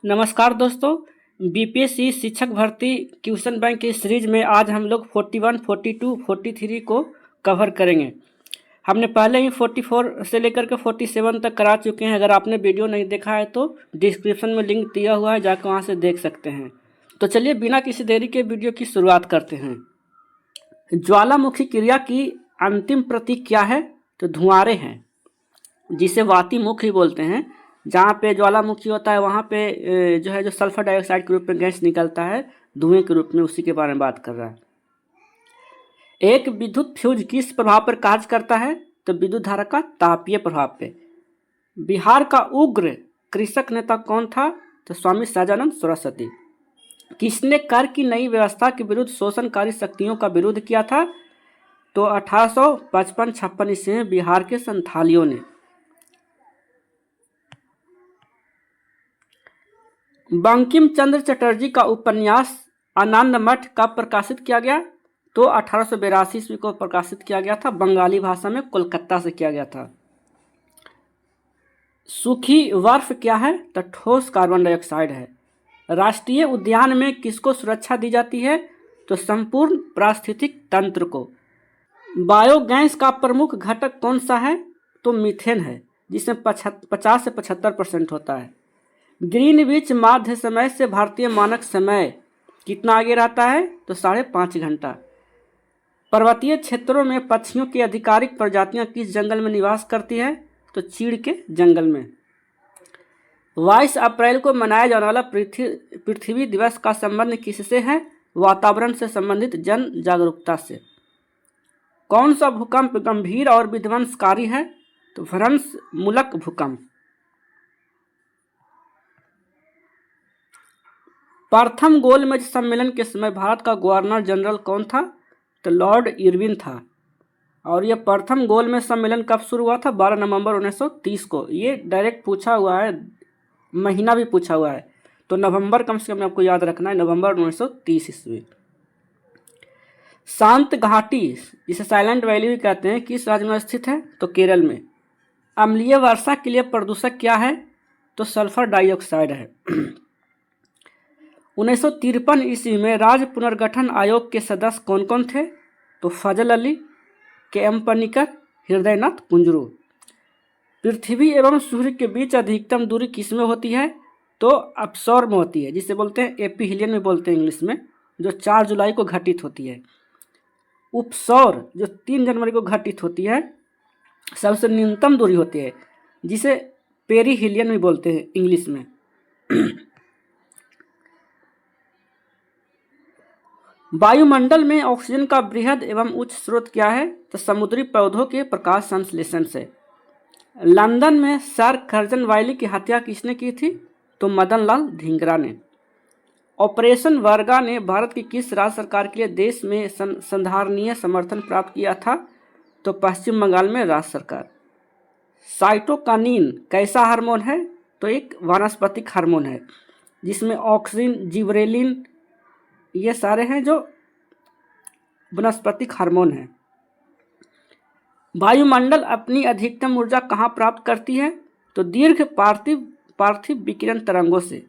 नमस्कार दोस्तों। बीपीएससी शिक्षक भर्ती क्वेश्चन बैंक की सीरीज में आज हम लोग 41, 42, 43 को कवर करेंगे। हमने पहले ही 44 से लेकर के 47 तक करा चुके हैं। अगर आपने वीडियो नहीं देखा है तो डिस्क्रिप्शन में लिंक दिया हुआ है, जाकर वहां से देख सकते हैं। तो चलिए बिना किसी देरी के वीडियो की शुरुआत करते हैं। ज्वालामुखी क्रिया की अंतिम प्रतीक क्या है? तो धुआंरे हैं, जिसे वाती मुख ही बोलते हैं। जहाँ पे ज्वालामुखी होता है वहाँ पे जो सल्फर डाइऑक्साइड के रूप में गैस निकलता है धुएं के रूप में, उसी के बारे में बात कर रहा है। एक विद्युत फ्यूज किस प्रभाव पर कार्य करता है? तो विद्युत धारा का तापीय प्रभाव पे। बिहार का उग्र कृषक नेता कौन था? तो स्वामी सहजानंद सरस्वती। किसने कर की नई व्यवस्था के विरुद्ध शोषणकारी शक्तियों का विरोध किया था? तो 1855-56 ईस्वी में बिहार के संथालियों ने। बंकिम चंद्र चटर्जी का उपन्यास आनंद मठ कब प्रकाशित किया गया? तो 1882 ईस्वी को प्रकाशित किया गया था। बंगाली भाषा में कोलकाता से किया गया था। सूखी बर्फ क्या है? तो ठोस कार्बन डाइऑक्साइड है। राष्ट्रीय उद्यान में किसको सुरक्षा दी जाती है? तो संपूर्ण पारिस्थितिक तंत्र को। बायोगैस का प्रमुख घटक कौन सा है? तो मीथेन है, जिसमें 50 से 75% होता है। ग्रीनविच माध्य समय से भारतीय मानक समय कितना आगे रहता है? तो 5.5 घंटा। पर्वतीय क्षेत्रों में पक्षियों की आधिकारिक प्रजातियां किस जंगल में निवास करती है? तो चीड़ के जंगल में। 22 अप्रैल को मनाया जाने वाला पृथ्वी दिवस का संबंध किससे है? वातावरण से संबंधित जन जागरूकता से। कौन सा भूकंप गंभीर और विध्वंसकारी है? तो भ्रंशमूलक भूकंप। प्रथम गोलमेज सम्मेलन के समय भारत का गवर्नर जनरल कौन था? तो लॉर्ड इरविन था। और यह प्रथम गोलमेज सम्मेलन कब शुरू हुआ था? 12 नवंबर 1930 को। ये डायरेक्ट पूछा हुआ है, महीना भी पूछा हुआ है, तो नवंबर कम से कम आपको याद रखना है, नवंबर 1930 ईस्वी। शांत घाटी, जिसे साइलेंट वैली भी कहते हैं, किस राज्य में स्थित है? तो केरल में। अम्लीय वर्षा के लिए प्रदूषक क्या है? तो सल्फर डाइऑक्साइड है। 1953 ईस्वी में राज्य पुनर्गठन आयोग के सदस्य कौन कौन थे? तो फजल अली, के.एम. पनिकर, हृदयनाथ कुंजरू। पृथ्वी एवं सूर्य के बीच अधिकतम दूरी किस में होती है? तो अपसौर में होती है, जिसे बोलते हैं एपीहिलियन में बोलते हैं इंग्लिश में, जो 4 जुलाई को घटित होती है। उपसौर जो 3 जनवरी को घटित होती है, सबसे न्यूनतम दूरी होती है, जिसे पेरीहिलियन में बोलते हैं इंग्लिश में। वायुमंडल में ऑक्सीजन का बृहद एवं उच्च स्रोत क्या है? तो समुद्री पौधों के प्रकाश संश्लेषण से। लंदन में सर कर्जन वायली की हत्या किसने की थी? तो मदन लाल धिंगरा ने। ऑपरेशन वर्गा ने भारत की किस राज्य सरकार के लिए देश में संधारणीय समर्थन प्राप्त किया था? तो पश्चिम बंगाल में राज्य सरकार। साइटोकानिन कैसा हार्मोन है? तो एक वानस्पतिक हार्मोन है, जिसमें ऑक्सिन, जिबरेलिन, ये सारे हैं जो वनस्पतिक हार्मोन हैं। वायुमंडल अपनी अधिकतम ऊर्जा कहाँ प्राप्त करती है? तो दीर्घ पार्थिव विकिरण तरंगों से।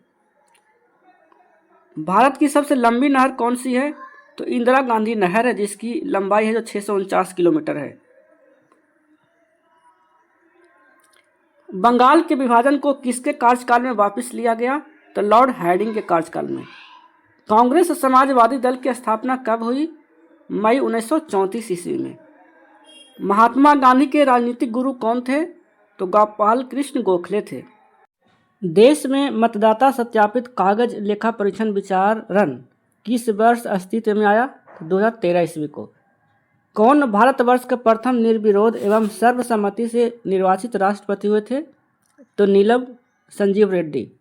भारत की सबसे लंबी नहर कौन सी है? तो इंदिरा गांधी नहर है, जिसकी लंबाई है जो 649 किलोमीटर है। बंगाल के विभाजन को किसके कार्यकाल में वापस लिया गया? तो लॉर्ड हार्डिंग के कार्यकाल में। कांग्रेस समाजवादी दल की स्थापना कब हुई? मई 1934 ईस्वी में। महात्मा गांधी के राजनीतिक गुरु कौन थे? तो गोपाल कृष्ण गोखले थे। देश में मतदाता सत्यापित कागज लेखा परीक्षण विचारण किस वर्ष अस्तित्व में आया? 2013 ईस्वी को। कौन भारतवर्ष के प्रथम निर्विरोध एवं सर्वसम्मति से निर्वाचित राष्ट्रपति हुए थे? तो नीलम संजीव रेड्डी।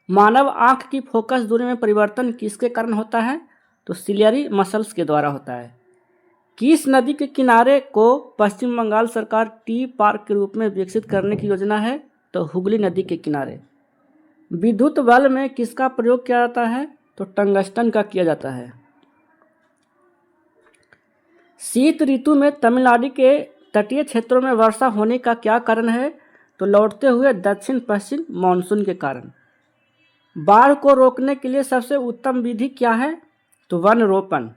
मानव आंख की फोकस दूरी में परिवर्तन किसके कारण होता है? तो सिलियरी मसल्स के द्वारा होता है। किस नदी के किनारे को पश्चिम बंगाल सरकार टी पार्क के रूप में विकसित करने की योजना है? तो हुगली नदी के किनारे। विद्युत बल्ब में किसका प्रयोग किया जाता है? तो टंगस्टन का किया जाता है। शीत ऋतु में तमिलनाडु के तटीय क्षेत्रों में वर्षा होने का क्या कारण है? तो लौटते हुए दक्षिण पश्चिम मानसून के कारण। बाढ़ को रोकने के लिए सबसे उत्तम विधि क्या है? तो वन रोपण।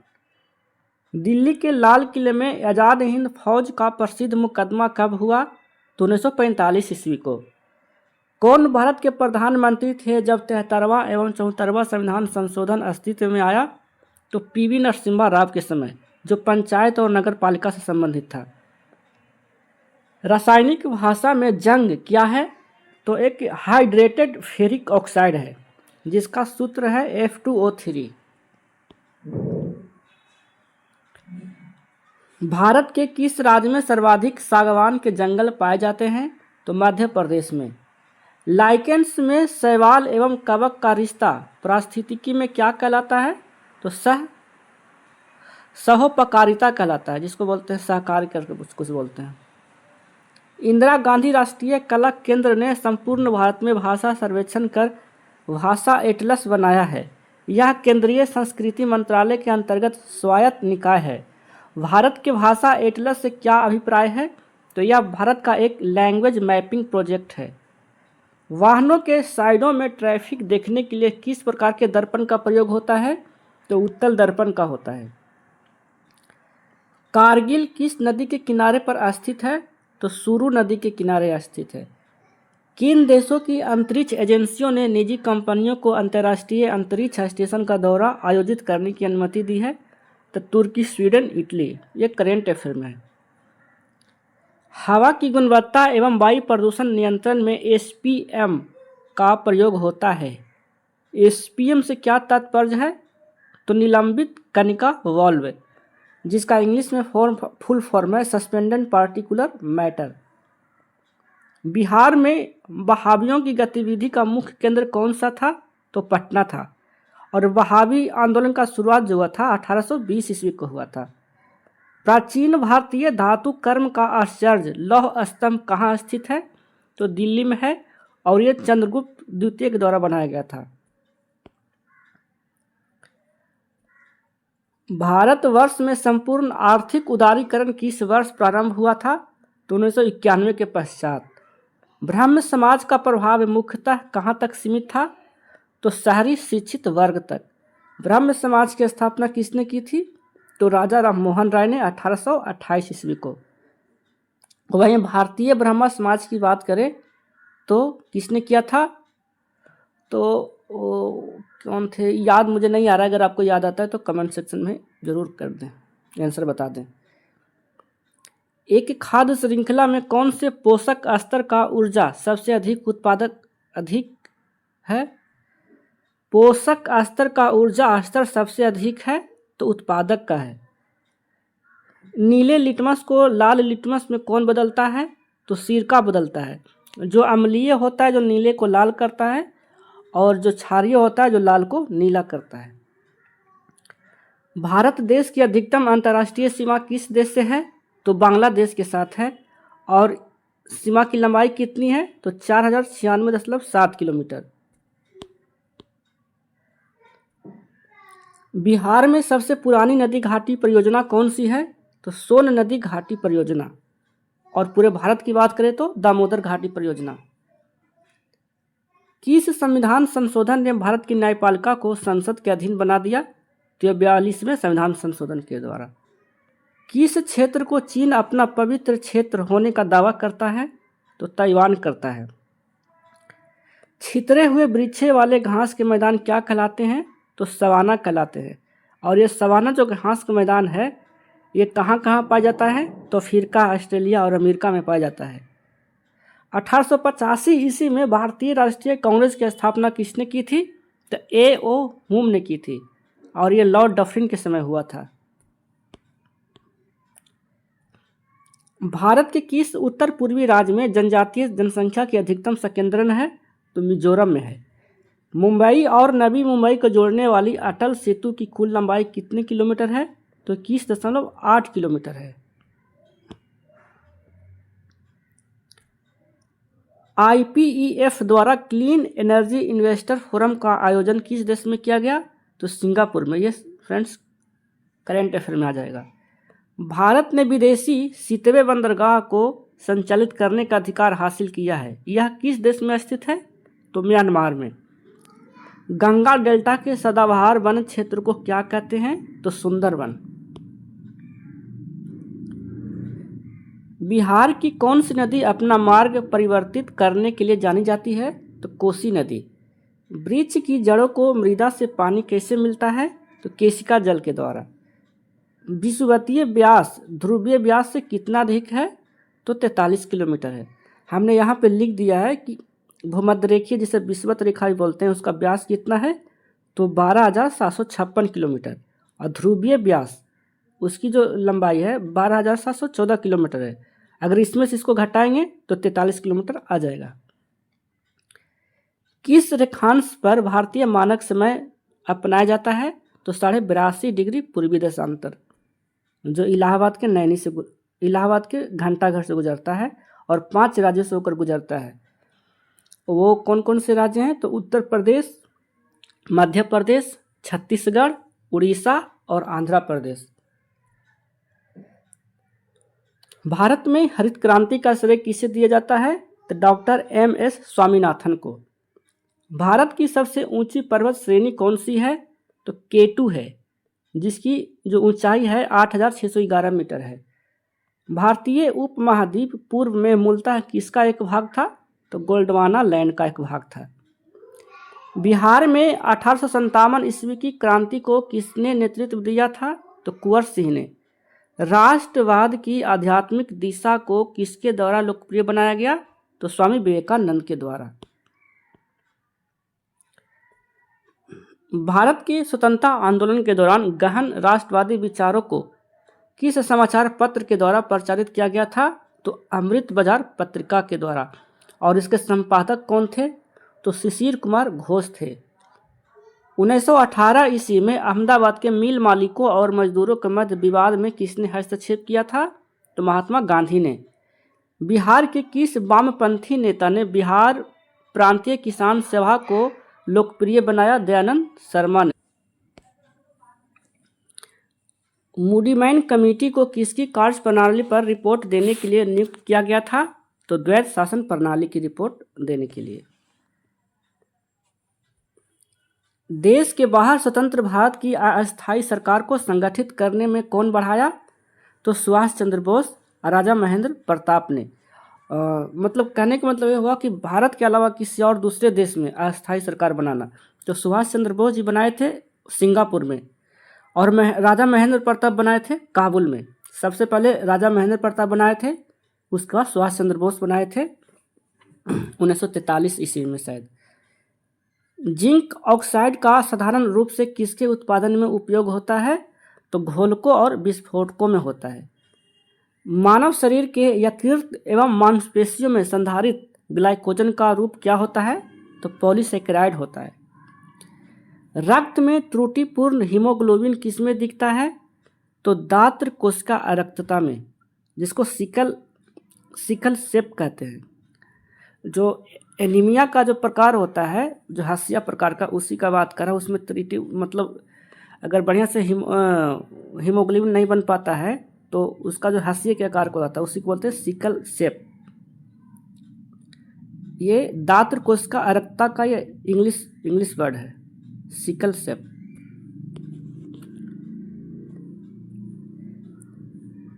दिल्ली के लाल किले में आज़ाद हिंद फौज का प्रसिद्ध मुकदमा कब हुआ? तो 1945 ईस्वी को। कौन भारत के प्रधानमंत्री थे जब 73वां एवं 74वां संविधान संशोधन अस्तित्व में आया? तो पीवी नरसिम्हा राव के समय, जो पंचायत और नगर पालिका से संबंधित था। रासायनिक भाषा में जंग क्या है? तो एक हाइड्रेटेड फेरिक ऑक्साइड है जिसका सूत्र है F2O3। भारत के किस राज्य में सर्वाधिक सागवान के जंगल पाए जाते हैं? तो मध्य प्रदेश में। लाइकेंस में शैवाल एवं कवक का रिश्ता पारिस्थितिकी में क्या कहलाता है? तो सहोपकारिता कहलाता है, जिसको बोलते हैं सहकारी करके कुछ बोलते हैं। इंदिरा गांधी राष्ट्रीय कला केंद्र ने संपूर्ण भारत में भाषा सर्वेक्षण कर भाषा एटलस बनाया है। यह केंद्रीय संस्कृति मंत्रालय के अंतर्गत स्वायत्त निकाय है। भारत के भाषा एटलस से क्या अभिप्राय है? तो यह भारत का एक लैंग्वेज मैपिंग प्रोजेक्ट है। वाहनों के साइडों में ट्रैफिक देखने के लिए किस प्रकार के दर्पण का प्रयोग होता है? तो उत्तल दर्पण का होता है। कारगिल किस नदी के किनारे पर स्थित है? तो सुरु नदी के किनारे स्थित है। किन देशों की अंतरिक्ष एजेंसियों ने निजी कंपनियों को अंतर्राष्ट्रीय अंतरिक्ष स्टेशन का दौरा आयोजित करने की अनुमति दी है? तो तुर्की, स्वीडन, इटली। ये करेंट अफेयर में है। हवा की गुणवत्ता एवं वायु प्रदूषण नियंत्रण में SPM का प्रयोग होता है। SPM से क्या तात्पर्य है? तो निलंबित कणिका वाल्व, जिसका इंग्लिश में फुल फॉर्म है सस्पेंडेड पार्टिकुलर मैटर। बिहार में वहाबियों की गतिविधि का मुख्य केंद्र कौन सा था? तो पटना था। और वहाबी आंदोलन का शुरुआत जो हुआ था 1820 ईस्वी को हुआ था। प्राचीन भारतीय धातु कर्म का आश्चर्य लौह स्तंभ कहाँ स्थित है? तो दिल्ली में है और ये चंद्रगुप्त द्वितीय के द्वारा बनाया गया था। भारतवर्ष में संपूर्ण आर्थिक उदारीकरण किस वर्ष प्रारंभ हुआ था? तो 1991 के पश्चात। ब्राह्मण समाज का प्रभाव मुख्यतः कहाँ तक सीमित था? तो शहरी शिक्षित वर्ग तक। ब्राह्मण समाज की स्थापना किसने की थी? तो राजा राममोहन राय ने 1828 ईस्वी को। वहीं भारतीय ब्राह्मण समाज की बात करें तो किसने किया था? तो कौन थे, याद मुझे नहीं आ रहा है। अगर आपको याद आता है तो कमेंट सेक्शन में ज़रूर कर दें, आंसर बता दें। एक खाद्य श्रृंखला में कौन से पोषक स्तर का ऊर्जा सबसे अधिक है? पोषक स्तर का ऊर्जा स्तर सबसे अधिक है तो उत्पादक का है। नीले लिटमस को लाल लिटमस में कौन बदलता है? तो सिरका बदलता है। जो अम्लीय होता है जो नीले को लाल करता है, और जो क्षारीय होता है जो लाल को नीला करता है। भारत देश की अधिकतम अंतर्राष्ट्रीय सीमा किस देश से है? तो बांग्लादेश के साथ है। और सीमा की लंबाई कितनी है? तो 4096.7 किलोमीटर। बिहार में सबसे पुरानी नदी घाटी परियोजना कौन सी है? तो सोन नदी घाटी परियोजना। और पूरे भारत की बात करें तो दामोदर घाटी परियोजना। किस संविधान संशोधन ने भारत की न्यायपालिका को संसद के अधीन बना दिया? तो 42वें संविधान संशोधन के द्वारा। किस क्षेत्र को चीन अपना पवित्र क्षेत्र होने का दावा करता है? तो ताइवान करता है। छितरे हुए वृक्षे वाले घास के मैदान क्या कहलाते हैं? तो सवाना कहलाते हैं। और ये सवाना जो घास का मैदान है ये कहाँ कहाँ पाया जाता है? तो अफ्रीका, ऑस्ट्रेलिया और अमेरिका में पाया जाता है। 1885 ईस्वी में भारतीय राष्ट्रीय कांग्रेस की स्थापना किसने की थी? तो A.O. हुम ने की थी। और ये लॉर्ड डफरिन के समय हुआ था। भारत के किस उत्तर पूर्वी राज्य में जनजातीय जनसंख्या की अधिकतम संकेंद्रण है? तो मिजोरम में है। मुंबई और नवी मुंबई को जोड़ने वाली अटल सेतु की कुल लंबाई कितने किलोमीटर है? तो 21.8 किलोमीटर है। IPEF द्वारा क्लीन एनर्जी इन्वेस्टर फोरम का आयोजन किस देश में किया गया? तो सिंगापुर में। ये फ्रेंड्स करेंट अफेयर में आ जाएगा। भारत ने विदेशी सितवे बंदरगाह को संचालित करने का अधिकार हासिल किया है। यह किस देश में स्थित है? तो म्यांमार में। गंगा डेल्टा के सदाबहार वन क्षेत्र को क्या कहते हैं? तो सुंदरवन। बिहार की कौन सी नदी अपना मार्ग परिवर्तित करने के लिए जानी जाती है? तो कोसी नदी। वृक्ष की जड़ों को मृदा से पानी कैसे मिलता है? तो केशिका जल के द्वारा। विषुवतीय व्यास ध्रुवीय व्यास से कितना अधिक है? तो 43 किलोमीटर है। हमने यहाँ पे लिख दिया है कि भूमध्य रेखीय जिसे विषुवत रेखा भी बोलते हैं उसका व्यास कितना है? तो 12,756 किलोमीटर। और ध्रुवीय व्यास उसकी जो लंबाई है 12,714 किलोमीटर है। अगर इसमें से इसको घटाएंगे तो 43 किलोमीटर आ जाएगा। किस रेखांश पर भारतीय मानक समय अपनाया जाता है? तो 82.5 डिग्री पूर्वी देशांतर, जो इलाहाबाद के घंटाघर से गुजरता है और 5 राज्यों से होकर गुजरता है। वो कौन कौन से राज्य हैं? तो उत्तर प्रदेश, मध्य प्रदेश, छत्तीसगढ़, उड़ीसा और आंध्र प्रदेश। भारत में हरित क्रांति का श्रेय किसे दिया जाता है? तो डॉक्टर M.S. स्वामीनाथन को। भारत की सबसे ऊंची पर्वत श्रेणी कौन सी है? तो K2 है, जिसकी जो ऊंचाई है 8,611 मीटर है। भारतीय उपमहाद्वीप पूर्व में मूलतः किसका एक भाग था? तो गोल्डवाना लैंड का एक भाग था। बिहार में 1857 ईस्वी की क्रांति को किसने नेतृत्व दिया था? तो कुंवर सिंह ने। राष्ट्रवाद की आध्यात्मिक दिशा को किसके द्वारा लोकप्रिय बनाया गया? तो स्वामी विवेकानंद के द्वारा। भारत के स्वतंत्रता आंदोलन के दौरान गहन राष्ट्रवादी विचारों को किस समाचार पत्र के द्वारा प्रचारित किया गया था? तो अमृत बाजार पत्रिका के द्वारा। और इसके संपादक कौन थे? तो शिशिर कुमार घोष थे। 1918 ईस्वी में अहमदाबाद के मिल मालिकों और मजदूरों के मध्य विवाद में किसने हस्तक्षेप किया था? तो महात्मा गांधी ने। बिहार के किस वामपंथी नेता ने बिहार प्रांतीय किसान सभा को लोकप्रिय बनाया? दयानंद शर्मा ने। मूडीमैन कमेटी को किसकी कार्यप्रणाली पर रिपोर्ट देने के लिए नियुक्त किया गया था? तो द्वैध शासन प्रणाली की रिपोर्ट देने के लिए। देश के बाहर स्वतंत्र भारत की अस्थायी सरकार को संगठित करने में कौन बढ़ाया? तो सुभाष चंद्र बोस और राजा महेंद्र प्रताप ने। मतलब कहने का मतलब ये हुआ कि भारत के अलावा किसी और दूसरे देश में अस्थायी सरकार बनाना। तो सुभाष चंद्र बोस जी बनाए थे सिंगापुर में, और राजा महेंद्र प्रताप बनाए थे काबुल में। सबसे पहले राजा महेंद्र प्रताप बनाए थे, उसके बाद सुभाष चंद्र बोस बनाए थे 1943 ईस्वी में शायद। जिंक ऑक्साइड का साधारण रूप से किसके उत्पादन में उपयोग होता है? तो घोलकों और विस्फोटकों में होता है। मानव शरीर के यकृत एवं मांसपेशियों में संधारित ग्लाइकोजन का रूप क्या होता है? तो पॉलीसेकेराइड होता है। रक्त में त्रुटिपूर्ण हीमोग्लोबिन किसमें दिखता है? तो दात्र कोशिका अरक्तता में, जिसको सिकल सेप कहते हैं। जो एनीमिया का जो प्रकार होता है, जो हसिया प्रकार का, उसी का बात कर रहा हूँ। उसमें त्रुटि मतलब अगर बढ़िया से हीमोग्लोबिन नहीं बन पाता है तो उसका जो हसिये के आकार को होता है उसी को बोलते हैं सिकल सेप। ये दात्र कोशिका अरक्तता का ये इंग्लिश वर्ड है, सिकल सेप।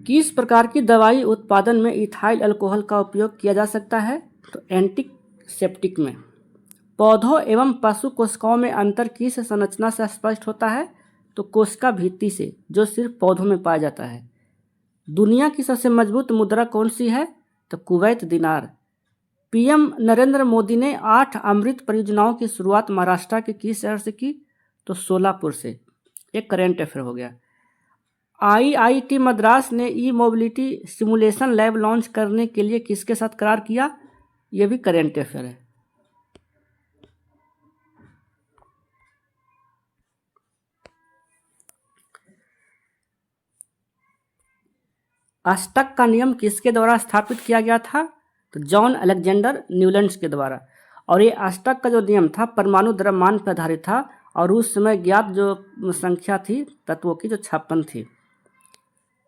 किस प्रकार की दवाई उत्पादन में इथाइल अल्कोहल का उपयोग किया जा सकता है? तो एंटीसेप्टिक में। पौधों एवं पशु कोशिकाओं में अंतर किस संरचना से स्पष्ट होता है? तो कोशिका भित्ति से, जो सिर्फ पौधों में पाया जाता है। दुनिया की सबसे मजबूत मुद्रा कौन सी है? तो कुवैत दिनार। पीएम नरेंद्र मोदी ने 8 अमृत परियोजनाओं की शुरुआत महाराष्ट्र के किस शहर से की? तो सोलापुर से। एक करेंट अफेयर हो गया। IIT मद्रास ने ई मोबिलिटी सिमुलेशन लैब लॉन्च करने के लिए किसके साथ करार किया? यह भी करेंट अफेयर है। अष्टक का नियम किसके द्वारा स्थापित किया गया था? तो जॉन अलेक्जेंडर न्यूलैंड्स के द्वारा। और ये अष्टक का जो नियम था परमाणु द्रव्यमान पर आधारित था, और उस समय ज्ञात जो संख्या थी तत्वों की जो 56 थी।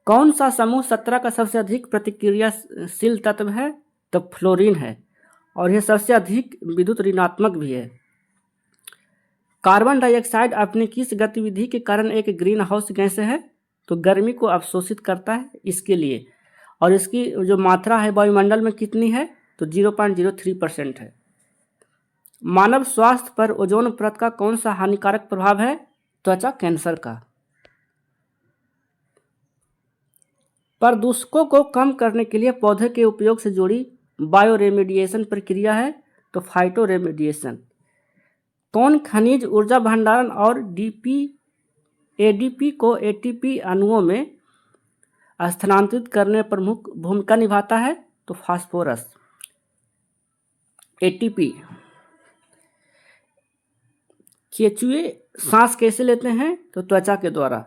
कौन सा समूह 17 का सबसे अधिक प्रतिक्रियाशील तत्व है? तो फ्लोरीन है, और यह सबसे अधिक विद्युत ऋणात्मक भी है। कार्बन डाइऑक्साइड अपनी किस गतिविधि के कारण एक ग्रीन हाउस गैस है? तो गर्मी को अवशोषित करता है इसके लिए, और इसकी जो मात्रा है वायुमंडल में कितनी है? तो 0.03% है। मानव स्वास्थ्य पर ओजोन परत का कौन सा हानिकारक प्रभाव है? त्वचा कैंसर का। प्रदूषकों को कम करने के लिए पौधे के उपयोग से जुड़ी बायो रेमेडिएशन प्रक्रिया है? तो फाइटो रेमेडिएशन। कौन खनिज ऊर्जा भंडारण और एडीपी को एटीपी अणुओं में स्थानांतरित करने में प्रमुख भूमिका निभाता है? तो फास्फोरस। एटीपी। केंचुए सांस कैसे लेते हैं? तो त्वचा के द्वारा।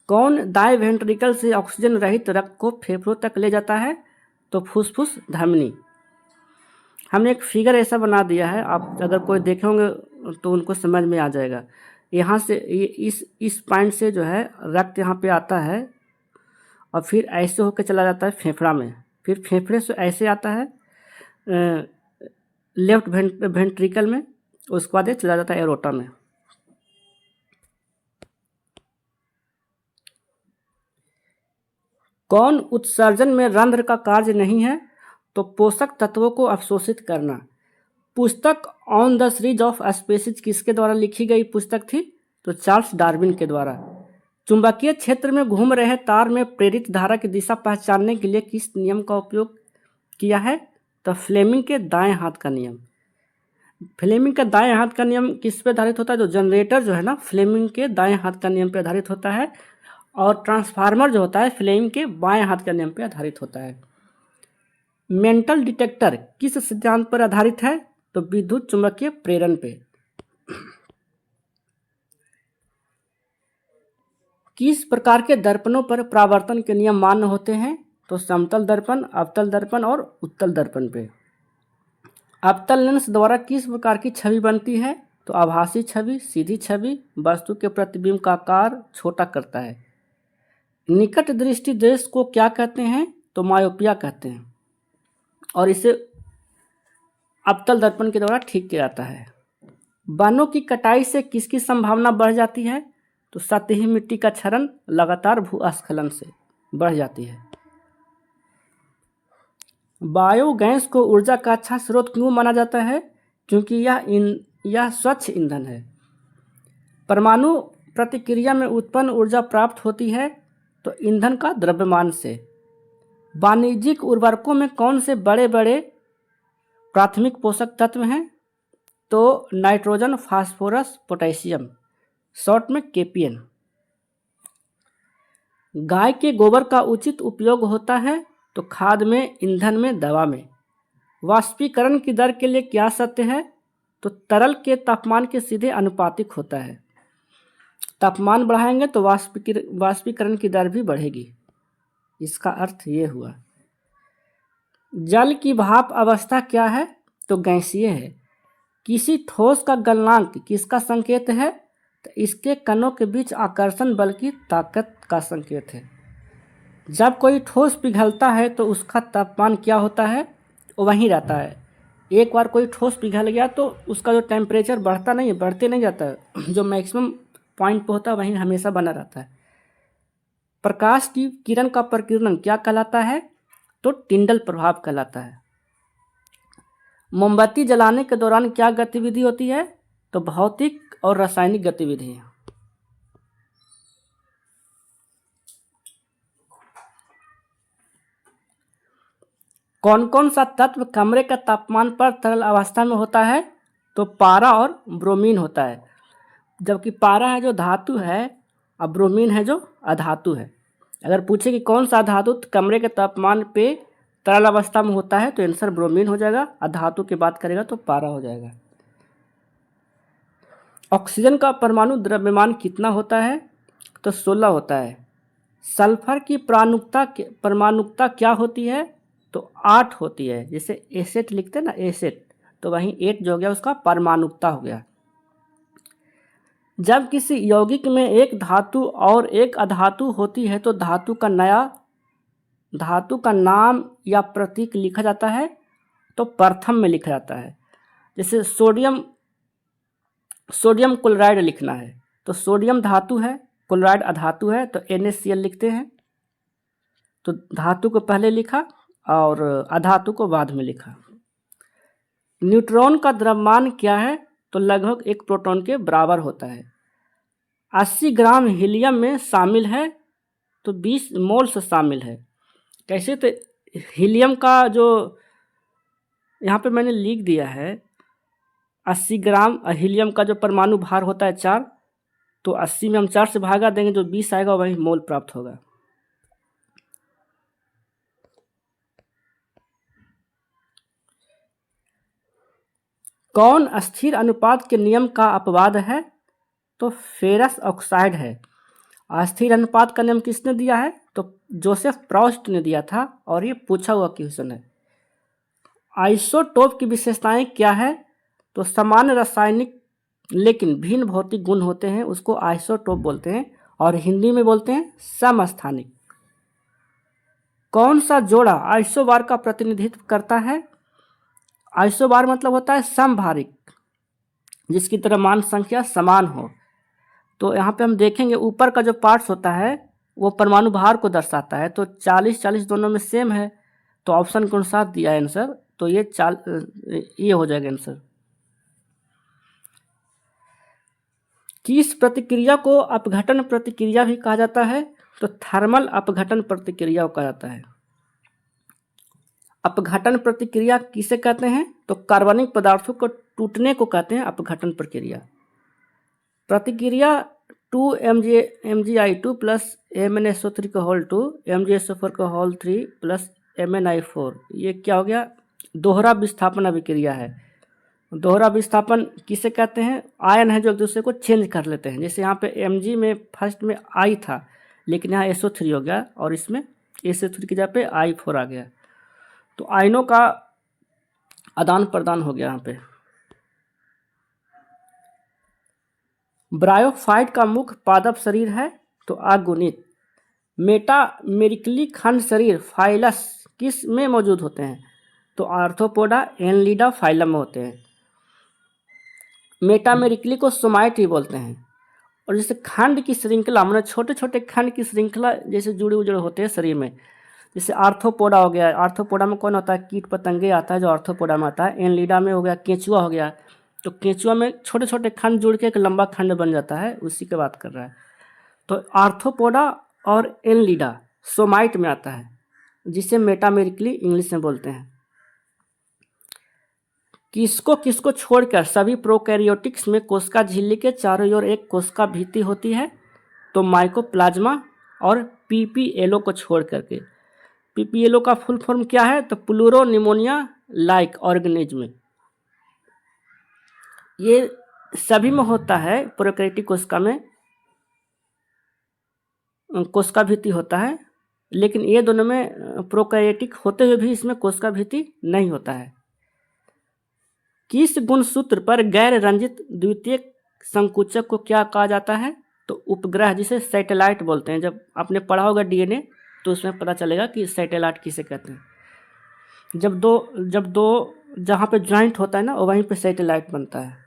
कौन दाएं वेंट्रिकल से ऑक्सीजन रहित रक्त को फेफड़ों तक ले जाता है? तो फुसफुस धमनी। हमने एक फिगर ऐसा बना दिया है, आप अगर कोई देखे होंगे तो उनको समझ में आ जाएगा। यहाँ से इस पॉइंट से जो है रक्त यहाँ पे आता है और फिर ऐसे होकर चला जाता है फेफड़ा में, फिर फेफड़े से ऐसे आता है लेफ्ट वेंट्रिकल में, उसके बाद ये चला जाता है एरोटा में। कौन उत्सर्जन में रंध्र का कार्य नहीं है? तो पोषक तत्वों को अवशोषित करना। पुस्तक on the series of species किसके द्वारा लिखी गई पुस्तक थी? तो चार्ल्स डार्विन के द्वारा। चुंबकीय क्षेत्र में घूम रहे तार में प्रेरित धारा की दिशा पहचानने के लिए किस नियम का उपयोग किया है? तो फ्लेमिंग के दाएं हाथ का नियम। फ्लेमिंग का दाएं हाथ का नियम किस पे आधारित होता है? जो जनरेटर जो है ना, फ्लेमिंग के दाएं हाथ का नियम पे आधारित होता है, और ट्रांसफार्मर जो होता है फ्लेमिंग के बाएं हाथ का नियम पे आधारित होता है। मेंटल डिटेक्टर किस सिद्धांत पर आधारित है? तो विद्युत चुंबकीय प्रेरण पे। किस प्रकार के दर्पणों पर परावर्तन के नियम मान्य होते हैं? तो समतल दर्पण, अवतल दर्पण और उत्तल दर्पण पे। अवतल लेंस द्वारा किस प्रकार की छवि बनती है? तो आभासी छवि, सीधी छवि, वस्तु के प्रतिबिंब का आकार छोटा करता है। निकट दृष्टि दोष को क्या कहते हैं? तो मायोपिया कहते हैं, और इसे अवतल दर्पण के द्वारा ठीक किया जाता है। वनों की कटाई से किसकी संभावना बढ़ जाती है? तो सतही मिट्टी का क्षरण लगातार भूस्खलन से बढ़ जाती है। बायोगैस को ऊर्जा का अच्छा स्रोत क्यों माना जाता है? क्योंकि यह स्वच्छ ईंधन है। परमाणु प्रतिक्रिया में उत्पन्न ऊर्जा प्राप्त होती है तो ईंधन का द्रव्यमान से। वाणिज्यिक उर्वरकों में कौन से बड़े बड़े प्राथमिक पोषक तत्व हैं? तो नाइट्रोजन, फास्फोरस, पोटेशियम, शॉर्ट में केपीएन। गाय के गोबर का उचित उपयोग होता है तो खाद में, ईंधन में, दवा में। वाष्पीकरण की दर के लिए क्या सत्य है? तो तरल के तापमान के सीधे अनुपातिक होता है। तापमान बढ़ाएंगे तो वाष्पीकरण की दर भी बढ़ेगी। इसका अर्थ ये हुआ। जल की भाप अवस्था क्या है? तो गैसीय है। किसी ठोस का गलनांक किसका संकेत है? तो इसके कणों के बीच आकर्षण बल की ताकत का संकेत है। जब कोई ठोस पिघलता है तो उसका तापमान क्या होता है? वहीं रहता है। एक बार कोई ठोस पिघल गया तो उसका जो टेम्परेचर बढ़ता नहीं है, बढ़ते नहीं जाता है, जो मैक्सिमम पॉइंट पे होता है वहीं हमेशा बना रहता है। प्रकाश की किरण का प्रकीर्णन क्या कहलाता है? तो टिंडल प्रभाव कहलाता है। मोमबत्ती जलाने के दौरान क्या गतिविधि होती है? तो भौतिक और रासायनिक गतिविधि। कौन कौन सा तत्व कमरे का तापमान पर तरल अवस्था में होता है? तो पारा और ब्रोमीन होता है। जबकि पारा है जो धातु है और ब्रोमीन है जो अधातु है। अगर पूछे कि कौन सा धातु कमरे के तापमान पे तरल अवस्था में होता है तो आंसर ब्रोमीन हो जाएगा। अधातु की बात करेगा तो पारा हो जाएगा। ऑक्सीजन का परमाणु द्रव्यमान कितना होता है? तो 16 होता है। सल्फर की परमाणुकता क्या होती है? तो 8 होती है। जैसे एसेट लिखते हैं ना, एसेट, तो वहीं 8 जो हो गया उसका परमाणुकता हो गया। जब किसी यौगिक में एक धातु और एक अधातु होती है तो धातु का नाम या प्रतीक लिखा जाता है तो प्रथम में लिखा जाता है। जैसे सोडियम क्लोराइड लिखना है तो सोडियम धातु है, क्लोराइड अधातु है, तो NaCl लिखते हैं। तो धातु को पहले लिखा और अधातु को बाद में लिखा। न्यूट्रॉन का द्रव्यमान क्या है? तो लगभग 1 प्रोटॉन के बराबर होता है। 80 ग्राम हीलियम में शामिल है तो 20 मोल्स शामिल है। कैसे? तो हीलियम का जो यहाँ पे मैंने लिख दिया है 80 ग्राम हीलियम का जो परमाणु भार होता है 4, तो 80 में हम 4 से भागा देंगे, जो 20 आएगा वही मोल प्राप्त होगा। कौन अस्थिर अनुपात के नियम का अपवाद है? तो फेरस ऑक्साइड है। अस्थिर अनुपात का नियम किसने दिया है? तो जोसेफ प्रॉस्ट ने दिया था और ये पूछा हुआ क्वेश्चन है। आइसोटोप की विशेषताएं क्या है? तो समान रासायनिक लेकिन भिन्न भौतिक गुण होते हैं, उसको आइसोटोप बोलते हैं और हिंदी में बोलते हैं समस्थानिक। कौन सा जोड़ा आइसोबार का प्रतिनिधित्व करता है? आइसोबार मतलब होता है समभारिक, जिसकी द्रव्यमान संख्या समान हो। तो यहाँ पे हम देखेंगे ऊपर का जो पार्ट्स होता है वो परमाणु भार को दर्शाता है, तो 40-40 दोनों में सेम है, तो ऑप्शन के अनुसार दिया है आंसर, तो ये हो जाएगा आंसर। किस प्रतिक्रिया को अपघटन प्रतिक्रिया भी कहा जाता है? तो थर्मल अपघटन प्रतिक्रिया को कहा जाता है। अपघटन प्रतिक्रिया किसे कहते हैं? तो कार्बनिक पदार्थों को टूटने को कहते हैं अपघटन प्रक्रिया। प्रतिक्रिया 2MgI2 प्लस MnSO3 का होल 2 MgSO4 का होल 3 प्लस MnI4, ये क्या हो गया? दोहरा विस्थापन अभिक्रिया है। दोहरा विस्थापन किसे कहते हैं? आयन है जो एक दूसरे को चेंज कर लेते हैं। जैसे यहाँ पे Mg में फर्स्ट में I था, लेकिन यहाँ SO3 हो गया और इसमें SO3 की जगह पे I4 आ गया, तो आयनों का आदान प्रदान हो गया यहाँ पे। ब्रायोफाइट का मुख्य पादप शरीर है तो अगुणित। मेटामेरिकली खंड शरीर फाइलस किस में मौजूद होते हैं? तो आर्थ्रोपोडा एनलिडा फाइलम में होते हैं। मेटामेरिकली को सोमाइट ही बोलते हैं। और जैसे खंड की श्रृंखला, मतलब छोटे छोटे खंड की श्रृंखला जैसे जुड़े उजड़े होते हैं शरीर में, जैसे आर्थ्रोपोडा हो गया, आर्थ्रोपोडा में कौन होता है? कीट पतंगे आता है जो आर्थ्रोपोडा में आता है। एनलिडा में हो गया केंचुआ हो गया, तो केंचुआ में छोटे छोटे खंड जुड़ के एक लंबा खंड बन जाता है, उसी की बात कर रहा है। तो आर्थ्रोपोडा और एनलिडा सोमाइट में आता है, जिसे मेटामेरिकली इंग्लिश में बोलते हैं। किसको छोड़कर सभी प्रोकैरियोटिक्स में कोशिका झिल्ली के चारों ओर एक कोशिका भित्ति होती है? तो माइकोप्लाज्मा और पीपीएलओ को छोड़ करके। पीपीएलओ का फुल फॉर्म क्या है? तो प्लूरोनिमोनिया लाइक ऑर्गेनिज्म। ये सभी में होता है, प्रोकैरियोटिक कोशिका में कोशिका भित्ति होता है, लेकिन ये दोनों में प्रोकैरियोटिक होते हुए भी इसमें कोशिका भित्ति नहीं होता है। किस गुणसूत्र पर गैर रंजित द्वितीयक संकुचक को क्या कहा जाता है? तो उपग्रह, जिसे सैटेलाइट बोलते हैं। जब आपने पढ़ा होगा डीएनए तो उसमें पता चलेगा कि सैटेलाइट किसे कहते हैं। जब दो जहाँ पे ज्वाइंट होता है ना, वहीं पे सैटेलाइट बनता है।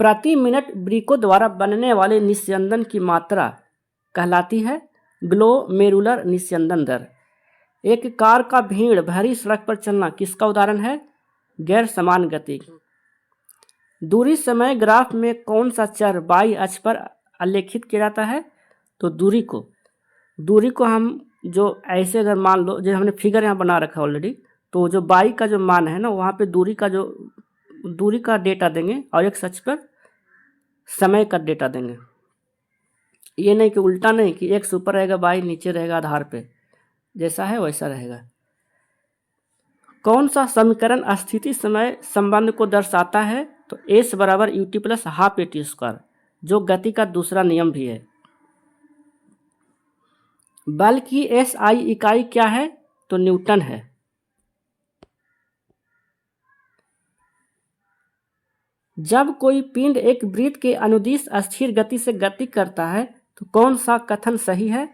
प्रति मिनट वृक्कों द्वारा बनने वाले निस्यंदन की मात्रा कहलाती है ग्लोमेरुलर निस्यंदन दर। एक कार का भीड़ भरी सड़क पर चलना किसका उदाहरण है? गैर समान गति। दूरी समय ग्राफ में कौन सा चर बाई अक्ष पर आलेखित किया जाता है? तो दूरी को हम जो ऐसे अगर मान लो, जो हमने फिगर यहाँ बना रखा है ऑलरेडी, तो जो बाई का जो मान है ना, वहाँ पे दूरी का डेटा देंगे और एक अक्ष पर समय का डेटा देंगे। ये नहीं कि उल्टा नहीं कि एक्स ऊपर रहेगा बाई नीचे रहेगा आधार पे, जैसा है वैसा रहेगा। कौन सा समीकरण स्थिति समय संबंध को दर्शाता है? तो S बराबर ut plus half AT square, जो गति का दूसरा नियम भी है। बल की SI इकाई क्या है? तो न्यूटन है। जब कोई पिंड एक वृत्त के अनुदिश स्थिर गति से गति करता है तो कौन सा कथन सही है?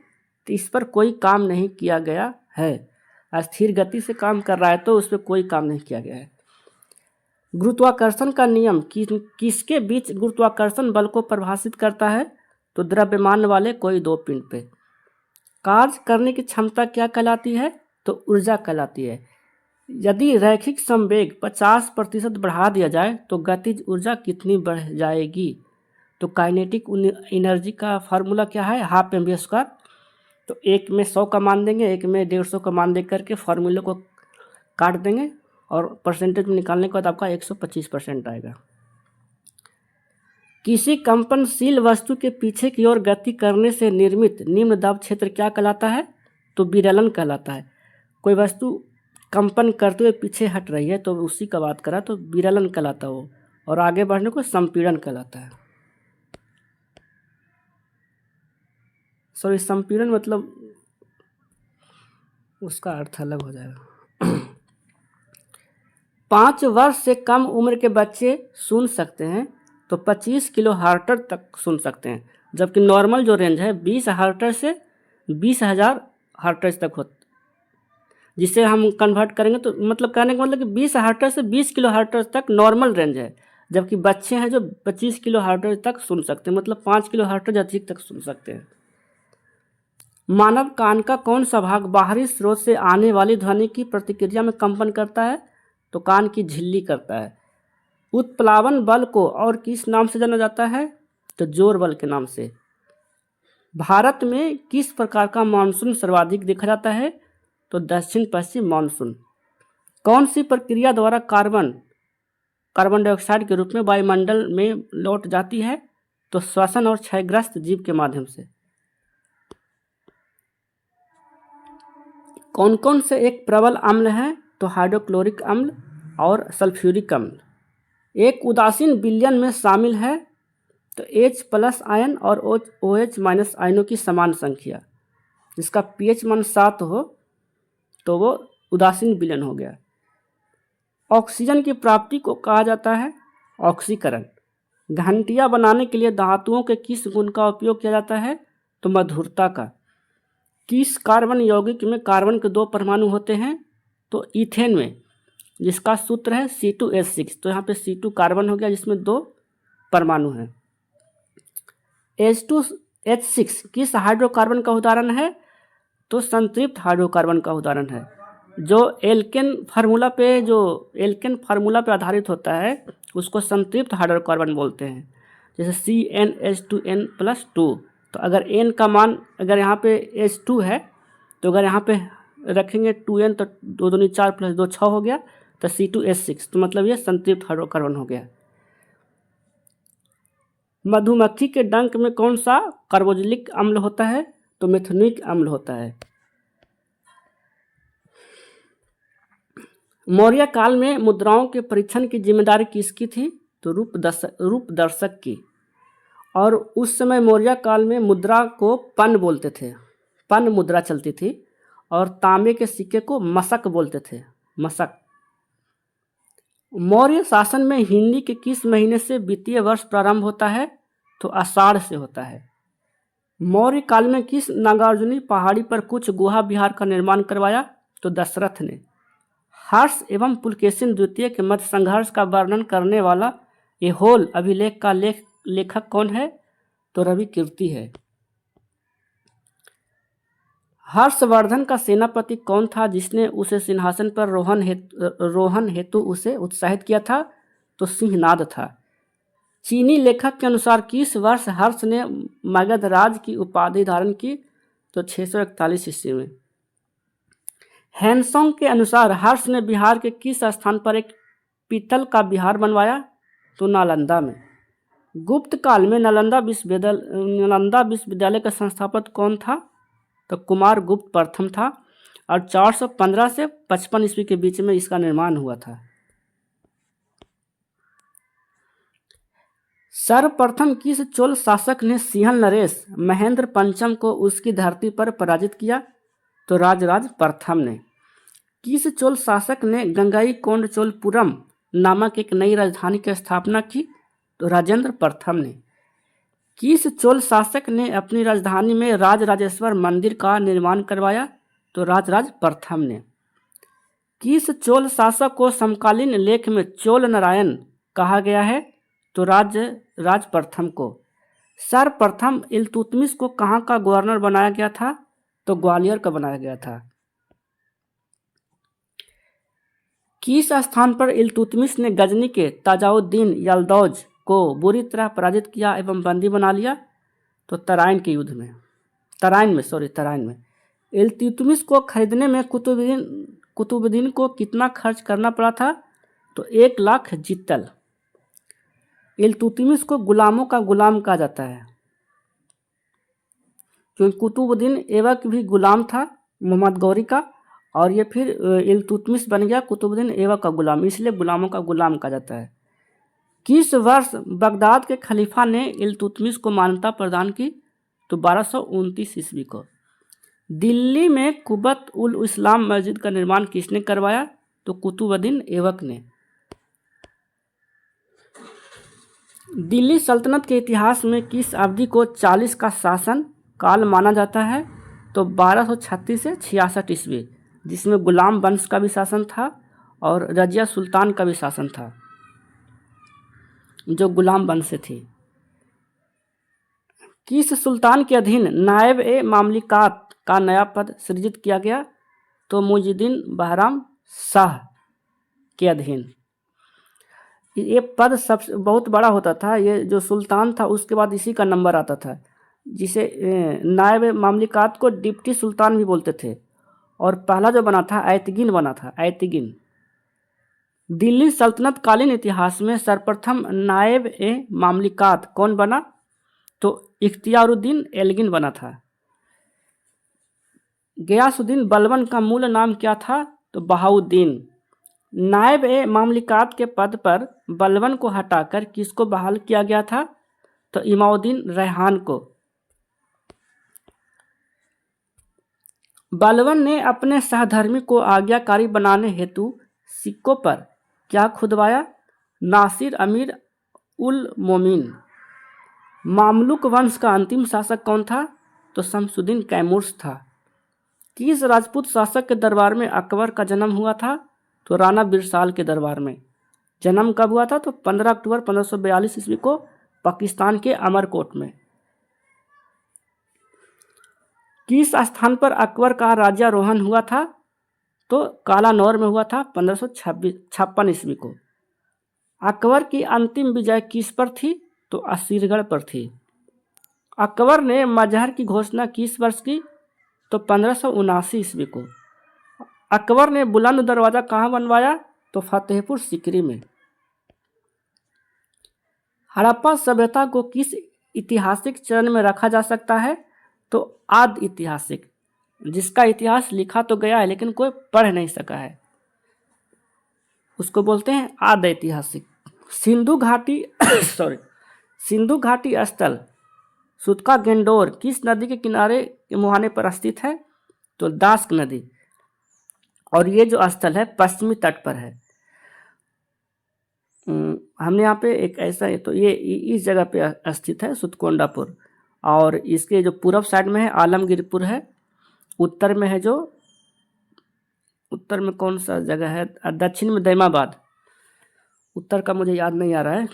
तो इस पर कोई काम नहीं किया गया है। स्थिर गति से काम कर रहा है तो उस पर कोई काम नहीं किया गया है। गुरुत्वाकर्षण का नियम किसके बीच गुरुत्वाकर्षण बल को परिभाषित करता है? तो द्रव्यमान वाले कोई दो पिंड पे। कार्य करने की क्षमता क्या कहलाती है? तो ऊर्जा कहलाती है। यदि रैखिक संवेग 50% बढ़ा दिया जाए तो गतिज ऊर्जा कितनी बढ़ जाएगी? तो काइनेटिक एनर्जी का फार्मूला क्या है? Half mv²। तो एक में 100 का मान देंगे, एक में 150 का मान दे करके फार्मूले को काट देंगे और परसेंटेज में निकालने के बाद आपका 125% आएगा। किसी कंपनशील वस्तु के पीछे की ओर गति करने से निर्मित निम्न दाब क्षेत्र क्या कहलाता है? तो विरलन कहलाता है। कोई वस्तु कंपन करते हुए पीछे हट रही है तो उसी का बात करा तो विरलन कहलाता है वो, और आगे बढ़ने को संपीड़न कहलाता है। सॉरी, संपीड़न मतलब उसका अर्थ अलग हो जाएगा। 5 वर्ष से कम उम्र के बच्चे सुन सकते हैं तो 25 किलो हर्ट्ज तक सुन सकते हैं, जबकि नॉर्मल जो रेंज है 20 हर्ट्ज से 20,000 हर्ट्ज तक होता, जिसे हम कन्वर्ट करेंगे तो मतलब कहने का मतलब कि 20 हर्ट्ज से 20 किलो हर्ट्ज तक नॉर्मल रेंज है, जबकि बच्चे हैं जो 25 किलो हर्ट्ज तक सुन सकते हैं, मतलब 5 किलो हर्ट्ज अधिक तक सुन सकते हैं। मानव कान का कौन सा भाग बाहरी स्रोत से आने वाली ध्वनि की प्रतिक्रिया में कंपन करता है? तो कान की झिल्ली करता है। उत्प्लावन बल को और किस नाम से जाना जाता है? तो जोर बल के नाम से। भारत में किस प्रकार का मानसून सर्वाधिक देखा जाता है? तो दक्षिण पश्चिम मानसून। कौन सी प्रक्रिया द्वारा कार्बन डाइऑक्साइड के रूप में वायुमंडल में लौट जाती है? तो श्वसन और क्षयग्रस्त जीव के माध्यम से। कौन कौन से एक प्रबल अम्ल है? तो हाइड्रोक्लोरिक अम्ल और सल्फ्यूरिक अम्ल। एक उदासीन विलयन में शामिल है तो H+ आयन और OH- आयनों की समान संख्या, जिसका pH मान 7 हो तो वो उदासीन विलयन हो गया। ऑक्सीजन की प्राप्ति को कहा जाता है ऑक्सीकरण। घंटियां बनाने के लिए धातुओं के किस गुण का उपयोग किया जाता है? तो मधुरता का। किस कार्बन यौगिक में कार्बन के 2 परमाणु होते हैं? तो ईथेन में, जिसका सूत्र है C2H6। तो यहाँ पे C2 कार्बन हो गया जिसमें 2 परमाणु हैं। H2H6 किस हाइड्रोकार्बन का उदाहरण है? तो संतृप्त हाइड्रोकार्बन का उदाहरण है, जो एल्केन फार्मूला पे आधारित होता है उसको संतृप्त हाइड्रोकार्बन बोलते हैं। जैसे CnH2n+2। तो अगर n का मान अगर यहाँ पे H2 है तो अगर यहाँ पे रखेंगे 2n तो 2 दूनी 4 + 2 6 हो गया, तो C2H6। तो मतलब ये संतृप्त हाइड्रोकार्बन हो गया। मधुमक्खी के डंक में कौन सा कार्बोक्सिलिक अम्ल होता है? तो मेथनोइक अम्ल होता है। मौर्य काल में मुद्राओं के परीक्षण की जिम्मेदारी किसकी थी? तो रूपदर्शक की। और उस समय मौर्य काल में मुद्रा को पन बोलते थे, पन मुद्रा चलती थी, और तांबे के सिक्के को मशक बोलते थे, मशक। मौर्य शासन में हिंदी के किस महीने से वित्तीय वर्ष प्रारंभ होता है? तो आषाढ़ से होता है। मौर्य काल में किस नागार्जुनी पहाड़ी पर कुछ गुहा विहार का निर्माण करवाया? तो दशरथ ने। हर्ष एवं पुलकेशिन द्वितीय के मध्य संघर्ष का वर्णन करने वाला ऐहोल अभिलेख का लेखक कौन है? तो रवि कीर्ति है। हर्षवर्धन का सेनापति कौन था जिसने उसे सिंहासन पर रोहन हेतु उसे उत्साहित किया था? तो सिंहनाद था। चीनी लेखक के अनुसार किस वर्ष हर्ष ने मगध राज की उपाधि धारण की? तो 641 ईस्वी में। हैंसोंग के अनुसार हर्ष ने बिहार के किस स्थान पर एक पीतल का विहार बनवाया? तो नालंदा में। गुप्त काल में नालंदा विश्वविद्यालय का संस्थापक कौन था? तो कुमार गुप्त प्रथम था, और 415 से 55 ईस्वी के बीच में इसका निर्माण हुआ था। सर्वप्रथम किस चोल शासक ने सिंहल नरेश महेंद्र पंचम को उसकी धरती पर पराजित किया? तो राजराज प्रथम ने। किस चोल शासक ने गंगईकोंडचोलपुरम नामक एक नई राजधानी की स्थापना की? तो राजेंद्र प्रथम ने। किस चोल शासक ने अपनी राजधानी में राजराजेश्वर मंदिर का निर्माण करवाया? तो राजराज प्रथम ने। किस चोल शासक को समकालीन लेख में चोल नारायण कहा गया है? तो राज प्रथम को। सर्वप्रथम इल्तुतमिश को कहाँ का गवर्नर बनाया गया था? तो ग्वालियर का बनाया गया था। किस स्थान पर इल्तुतमिश ने गजनी के ताजाउद्दीन यल्दौज को बुरी तरह पराजित किया एवं बंदी बना लिया? तो तराइन के युद्ध में, तराइन में। इल्तुतमिश को खरीदने में कुतुबुद्दीन को कितना खर्च करना पड़ा था? तो 1 लाख जित्तल। इल्तुतमिश को गुलामों का गुलाम कहा जाता है, क्योंकि कुतुबुद्दीन ऐबक भी गुलाम था मोहम्मद गौरी का, और ये फिर इल्तुतमिश बन गया कुतुबुद्दीन ऐबक का गुलाम, इसलिए गुलामों का गुलाम कहा जाता है। किस वर्ष बगदाद के खलीफा ने इल्तुतमिश को मान्यता प्रदान की? तो 1229 ईस्वी को। दिल्ली में कुबत उल इस्लाम मस्जिद का निर्माण किसने करवाया? तो कुतुबुद्दीन ऐबक ने। दिल्ली सल्तनत के इतिहास में किस अवधि को 40 का शासन काल माना जाता है? तो 1236 से 66 ईस्वी, जिसमें गुलाम वंश का भी शासन था और रजिया सुल्तान का भी शासन था, जो गुलाम वंश से थी। किस सुल्तान के अधीन नायब ए मामलिकात का नया पद सृजित किया गया? तो मुइजुद्दीन बहराम शाह के अधीन। ये पद सबसे बहुत बड़ा होता था, ये जो सुल्तान था उसके बाद इसी का नंबर आता था, जिसे नायब मामलिकात को डिप्टी सुल्तान भी बोलते थे, और पहला जो बना था ऐतगिन बना था, ऐतगिन। दिल्ली सल्तनत कालीन इतिहास में सर्वप्रथम नायब ए मामलिकात कौन बना? तो इख्तियारुद्दीन एल्गिन बना था। गयासुद्दीन बलबन का मूल नाम क्या था? तो बहाउद्दीन। नायब ए मामलिकात के पद पर बलबन को हटाकर किसको बहाल किया गया था? तो इमाउद्दीन रेहान को। बलबन ने अपने सहधर्मी को आज्ञाकारी बनाने हेतु सिक्कों पर क्या खुदवाया? नासिर अमीर उल मोमिन। मामलुक वंश का अंतिम शासक कौन था? तो शमसुद्दीन कैमूर्स था। किस राजपूत शासक के दरबार में अकबर का जन्म हुआ था? तो राणा बिरसाल के दरबार में। जन्म कब हुआ था? तो 15 अक्टूबर 1542 ईस्वी को पाकिस्तान के अमरकोट में। किस स्थान पर अकबर का राज्यारोहण हुआ था? तो कालानौर में हुआ था 1556 ईस्वी को। अकबर की अंतिम विजय किस पर थी? तो असीरगढ़ पर थी। अकबर ने मजहर की घोषणा किस वर्ष की? तो 1579 ईस्वी को। अकबर ने बुलंद दरवाजा कहाँ बनवाया? तो फतेहपुर सीकरी में। हड़प्पा सभ्यता को किस ऐतिहासिक चरण में रखा जा सकता है? तो आद ऐतिहासिक, जिसका इतिहास लिखा तो गया है लेकिन कोई पढ़ नहीं सका है, उसको बोलते हैं आद ऐतिहासिक। सिंधु घाटी सिंधु घाटी स्थल सुतका गेंडोर किस नदी के किनारे के मुहाने पर स्थित है? तो दास्क नदी, और ये जो स्थल है पश्चिमी तट पर है। हमने यहाँ पे एक ऐसा है, तो ये इस जगह पे स्थित है सुतकोंडापुर, और इसके जो पूर्व साइड में है आलमगीरपुर है, उत्तर में है जो उत्तर में कौन सा जगह है, दक्षिण में दैमाबाद, उत्तर का मुझे याद नहीं आ रहा है।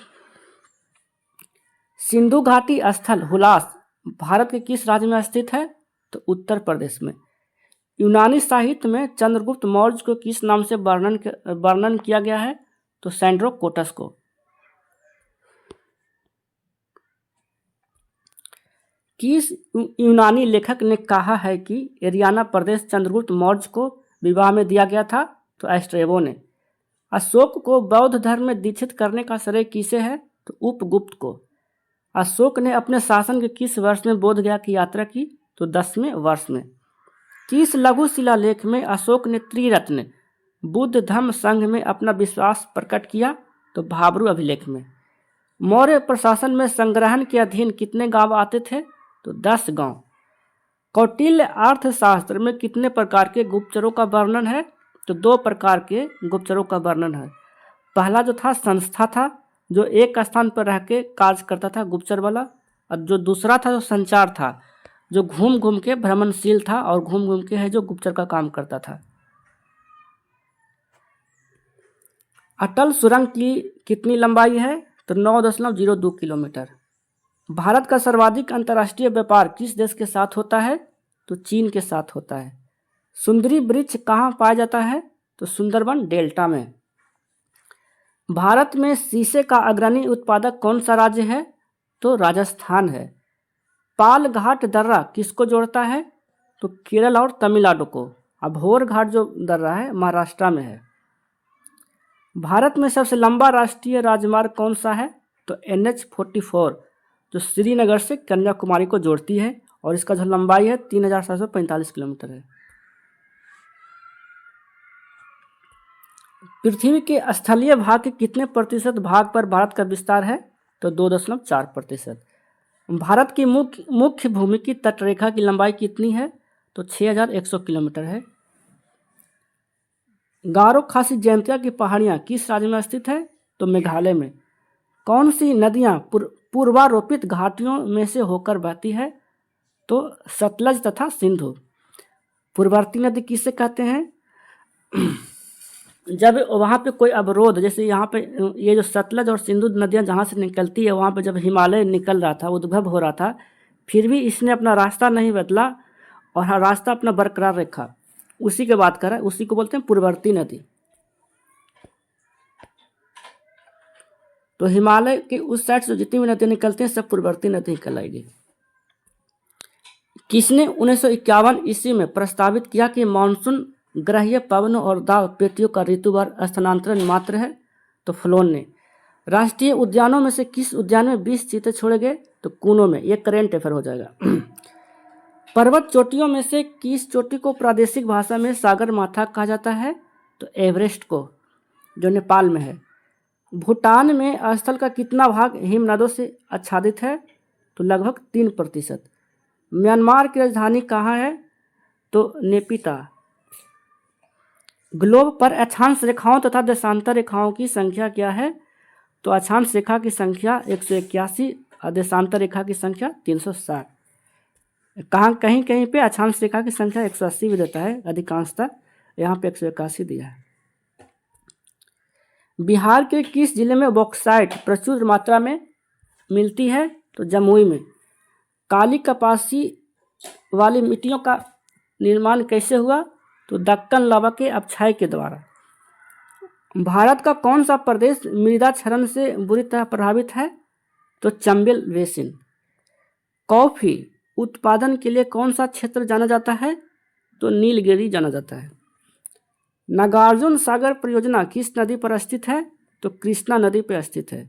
सिंधु घाटी स्थल हुलास भारत के किस राज्य में स्थित है? तो उत्तर प्रदेश में। यूनानी साहित्य में चंद्रगुप्त मौर्य को किस नाम से वर्णन किया गया है? तो सैंड्रोकोटस को। किस यूनानी लेखक ने कहा है कि एरियाना प्रदेश चंद्रगुप्त मौर्य को विवाह में दिया गया था? तो एस्ट्रेबो ने। अशोक को बौद्ध धर्म में दीक्षित करने का श्रेय किसे है? तो उपगुप्त को। अशोक ने अपने शासन के किस वर्ष में बोधगया की यात्रा की? तो 10वें वर्ष में। किस लघु शिलालेख में अशोक ने त्रिरत्न बुद्ध धम्म संघ में अपना विश्वास प्रकट किया? तो भाब्रू अभिलेख में। मौर्य प्रशासन में संग्रहण के अधीन कितने गांव आते थे? तो 10 गांव। कौटिल्य अर्थशास्त्र में कितने प्रकार के गुप्तचरों का वर्णन है? तो 2 प्रकार के गुप्तचरों का वर्णन है। पहला जो था संस्था था, जो एक स्थान पर रह के कार्य करता था गुप्तचर वाला, और जो दूसरा था जो संचार था, जो घूम घूम के भ्रमणशील था और घूम घूम के है जो गुप्तचर का काम करता था। अटल सुरंग की कितनी लंबाई है? तो 9.02 किलोमीटर। भारत का सर्वाधिक अंतर्राष्ट्रीय व्यापार किस देश के साथ होता है? तो चीन के साथ होता है। सुंदरी वृक्ष कहाँ पाया जाता है? तो सुंदरबन डेल्टा में। भारत में शीशे का अग्रणी उत्पादक कौन सा राज्य है? तो राजस्थान है। पाल घाट दर्रा किसको जोड़ता है? तो केरल और तमिलनाडु को। अभोर घाट जो दर्रा है महाराष्ट्र में है। भारत में सबसे लंबा राष्ट्रीय राजमार्ग कौन सा है? तो NH-44 जो श्रीनगर से कन्याकुमारी को जोड़ती है और इसका जो लंबाई है 3745 किलोमीटर है। पृथ्वी के स्थलीय भाग के कितने प्रतिशत भाग पर भारत का विस्तार है? तो 2.4%। भारत की मुख्य भूमि की तटरेखा की लंबाई कितनी है? तो 6100 किलोमीटर है। गारो खासी जयंतिया की पहाड़ियाँ किस राज्य में स्थित है? तो मेघालय में। कौन सी नदियाँ पूर्वारोपित घाटियों में से होकर बहती है? तो सतलज तथा सिंधु। पूर्ववर्ती नदी किसे कहते हैं? जब वहाँ पे कोई अवरोध, जैसे यहाँ पे ये जो सतलज और सिंधु नदियाँ जहाँ से निकलती है, वहाँ पे जब हिमालय निकल रहा था, उद्भव हो रहा था, फिर भी इसने अपना रास्ता नहीं बदला और हर रास्ता अपना बरकरार रखा, उसी की बात कर रहा है, उसी को बोलते हैं पूर्ववर्ती नदी। तो हिमालय के उस साइड से जितनी भी नदियाँ निकलती हैं सब पूर्ववर्ती नदी कहलाएगी। किसने 1951 ईस्वी में प्रस्तावित किया कि मानसून ग्रहीय पवनों और दाव पेटियों का ऋतुवार स्थानांतरण मात्र है? तो फ्लोन ने। राष्ट्रीय उद्यानों में से किस उद्यान में 20 चीते छोड़े गए? तो कूनो में। ये करेंट अफेयर हो जाएगा। पर्वत चोटियों में से किस चोटी को प्रादेशिक भाषा में सागर माथा कहा जाता है? तो एवरेस्ट को, जो नेपाल में है। भूटान में स्थल का कितना भाग हिमनदों से आच्छादित है? तो लगभग 3%। म्यांमार की राजधानी कहाँ है? तो नेपिता। ग्लोब पर अक्षांश रेखाओं तथा देशांतर रेखाओं की संख्या क्या है? तो अक्षांश रेखा की संख्या 181 और देशांतर रेखा की संख्या 360। कहीं कहीं पे अक्षांश रेखा की संख्या 180 भी देता है अधिकांशतः, यहाँ पे 181 दिया है। बिहार के किस जिले में बॉक्साइट प्रचुर मात्रा में मिलती है? तो जमुई में। काली कपासी वाली मिट्टियों का निर्माण कैसे हुआ? तो दक्कन लावा के अपक्षय के द्वारा। भारत का कौन सा प्रदेश मृदा क्षरण से बुरी तरह प्रभावित है? तो चंबल बेसिन। कॉफी उत्पादन के लिए कौन सा क्षेत्र जाना जाता है? तो नीलगिरी जाना जाता है। नागार्जुन सागर परियोजना किस नदी पर स्थित है? तो कृष्णा नदी पर स्थित है।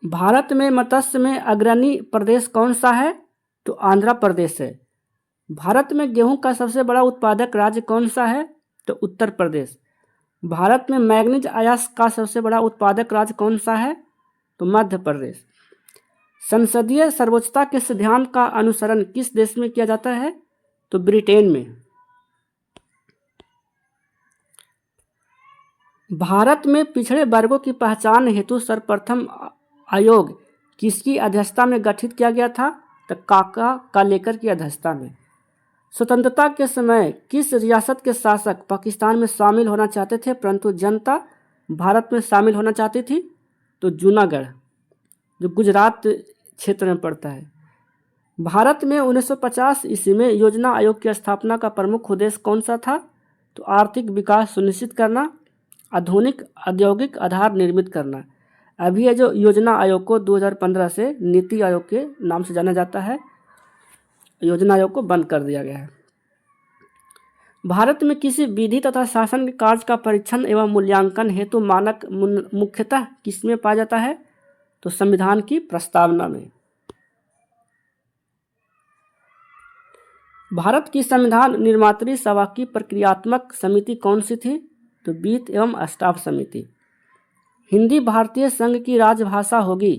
भारत में मत्स्य में अग्रणी प्रदेश कौन सा है? तो आंध्र प्रदेश है। भारत में गेहूं का सबसे बड़ा उत्पादक राज्य कौन सा है? तो उत्तर प्रदेश। भारत में मैग्नीज आयास का सबसे बड़ा उत्पादक राज्य कौन सा है? तो मध्य प्रदेश। संसदीय सर्वोच्चता के सिद्धांत का अनुसरण किस देश में किया जाता है? तो ब्रिटेन में। भारत में पिछड़े वर्गों की पहचान हेतु सर्वप्रथम आयोग किसकी अध्यक्षता में गठित किया गया था? तो काका कालेकर की अध्यक्षता में। स्वतंत्रता के समय किस रियासत के शासक पाकिस्तान में शामिल होना चाहते थे परंतु जनता भारत में शामिल होना चाहती थी? तो जूनागढ़, जो गुजरात क्षेत्र में पड़ता है। भारत में 1950 ईस्वी में योजना आयोग की स्थापना का प्रमुख उद्देश्य कौन सा था? तो आर्थिक विकास सुनिश्चित करना, आधुनिक औद्योगिक आधार निर्मित करना। अभी ये जो योजना आयोग को 2015 से नीति आयोग के नाम से जाना जाता है, योजना आयोग को बंद कर दिया गया है। भारत में किसी विधि तथा शासन के कार्य का परीक्षण एवं मूल्यांकन हेतु मानक मुख्यतः किसमें पाया जाता है? तो संविधान की प्रस्तावना में। भारत की संविधान निर्मात्री सभा की प्रक्रियात्मक समिति कौन सी थी? तो वित्त एवं स्टाफ समिति। हिंदी भारतीय संघ की राजभाषा होगी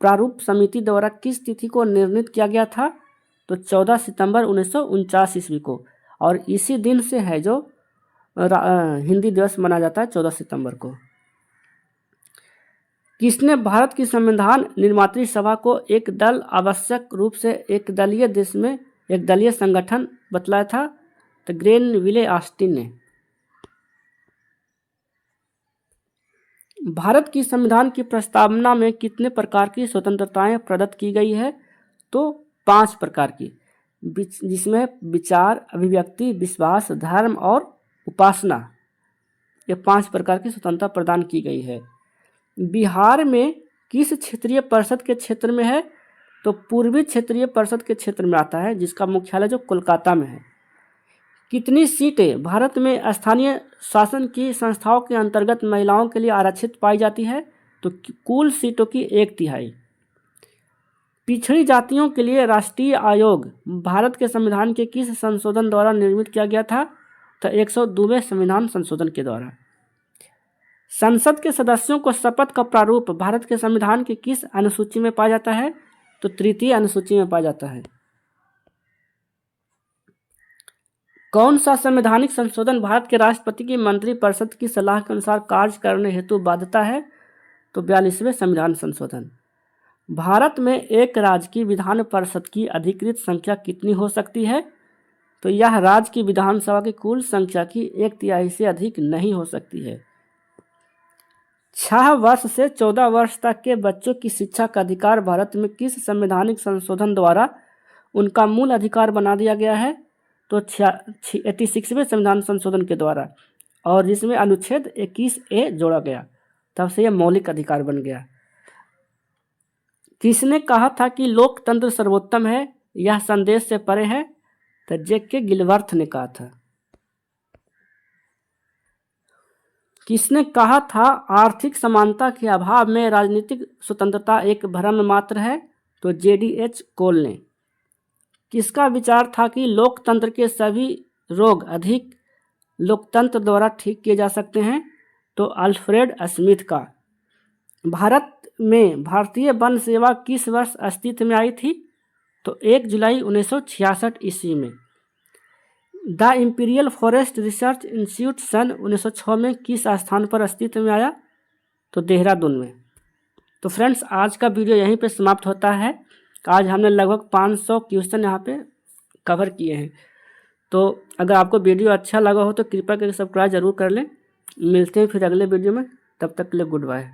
प्रारूप समिति द्वारा किस तिथि को निर्णित किया गया था? तो 14 सितंबर 1949 ईस्वी को, और इसी दिन से है जो हिंदी दिवस मनाया जाता है 14 सितंबर को। किसने भारत की संविधान निर्मात्री सभा को एक दल आवश्यक रूप से एक दलीय देश में एक दलीय संगठन बतलाया था? तो ग्रेनविले ऑस्टिन ने। भारत की संविधान की प्रस्तावना में कितने प्रकार की स्वतंत्रताएं प्रदत्त की गई है? तो 5 प्रकार की, जिसमें विचार, अभिव्यक्ति, विश्वास, धर्म और उपासना, ये 5 प्रकार की स्वतंत्रता प्रदान की गई है। बिहार में किस क्षेत्रीय परिषद के क्षेत्र में है? तो पूर्वी क्षेत्रीय परिषद के क्षेत्र में आता है, जिसका मुख्यालय जो कोलकाता में है। कितनी सीटें भारत में स्थानीय शासन की संस्थाओं के अंतर्गत महिलाओं के लिए आरक्षित पाई जाती है? तो कुल सीटों की 1/3। पिछड़ी जातियों के लिए राष्ट्रीय आयोग भारत के संविधान के किस संशोधन द्वारा निर्मित किया गया था? तो 102वें संविधान संशोधन के द्वारा। संसद के सदस्यों को शपथ का प्रारूप भारत के संविधान की किस अनुसूची में पाया जाता है? तो 3य अनुसूची में पाया जाता है। कौन सा संवैधानिक संशोधन भारत के राष्ट्रपति की मंत्रिपरिषद की सलाह के अनुसार कार्य करने हेतु बाध्यता है? तो 42वें संविधान संशोधन। भारत में एक राज्य की विधान परिषद की अधिकृत संख्या कितनी हो सकती है? तो यह राज्य की विधानसभा की कुल संख्या की 1/3 से अधिक नहीं हो सकती है। 6 वर्ष से 14 वर्ष तक के बच्चों की शिक्षा का अधिकार भारत में किस संवैधानिक संशोधन द्वारा उनका मूल अधिकार बना दिया गया है? तो 86वें संविधान संशोधन के द्वारा, और जिसमें अनुच्छेद 21A जोड़ा गया, तब से यह मौलिक अधिकार बन गया। किसने कहा था कि लोकतंत्र सर्वोत्तम है, यह संदेश से परे है? तो J.K. गिलवर्थ ने कहा था। किसने कहा था आर्थिक समानता के अभाव में राजनीतिक स्वतंत्रता एक भ्रम मात्र है? तो J.D.H. कोल ने। किसका विचार था कि लोकतंत्र के सभी रोग अधिक लोकतंत्र द्वारा ठीक किए जा सकते हैं? तो अल्फ्रेड स्मिथ का। भारत में भारतीय वन सेवा किस वर्ष अस्तित्व में आई थी? तो 1 जुलाई 1966 ईस्वी में। The imperial forest research institute सन 1906 में किस स्थान पर अस्तित्व में आया? तो देहरादून में। तो फ्रेंड्स, आज का वीडियो यहीं पे समाप्त होता है। आज हमने लगभग 500 क्वेश्चन यहाँ पे कवर किए हैं। तो अगर आपको वीडियो अच्छा लगा हो तो कृपया करके सब्सक्राइब जरूर कर लें। मिलते हैं फिर अगले वीडियो में, तब तक के लिए गुड बाय।